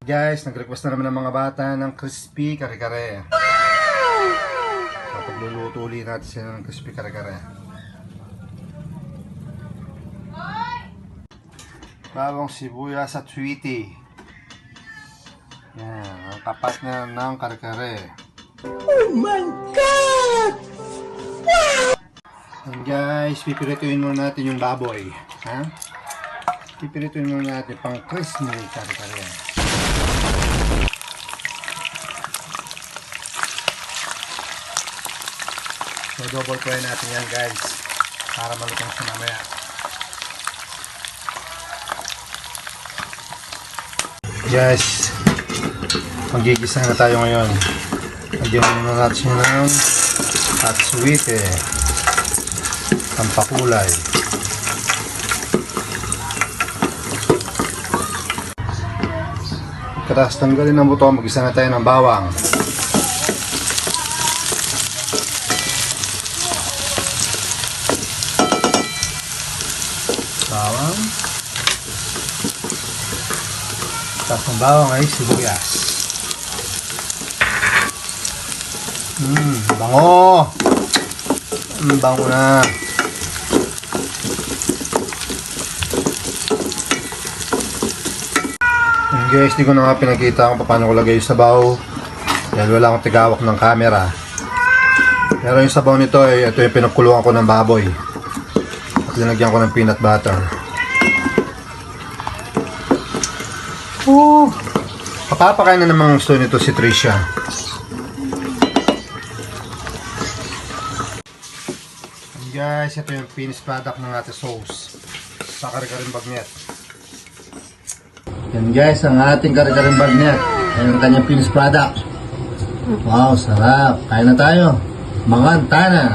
Guys, nag-request na naman ng mga bata ng crispy kare-kare. So, pagluluto ulit natin sila ng crispy kare-kare. Bawang sibuyas at sweetie. Yan, ang kapat na ng kare-kare. Oh my God! And guys, pipirituin muna natin yung baboy. Ha? Pipirituin muna natin pang crispy kare-kare. So, double fry natin yan guys para malutong siya mamaya. Guys, magigisa na tayo ngayon. Lagyan muna natin siya ng at sweet pampakulay. Tapos tanggalin ang buto, mag-isa na tayo ng bawang. Bawang. Tapos ng bawang ay sibuyas. Bango! Bango na. Guys, di ko na nga pinakita kung paano ko lagay yung sabaw dahil wala akong tigawak ng camera. Pero yung sabaw nito ay ito yung pinakuluan ko ng baboy at linagyan ko ng peanut butter. Papapakain na namang gusto nito si Tricia. And guys, ito yung finished product ng ating sauce sa kare-karing bagnet. Yan guys, ang ating kare-karing bagnet. Ayan ang kanyang finished product. Wow, sarap. Kain na tayo. Manganta na.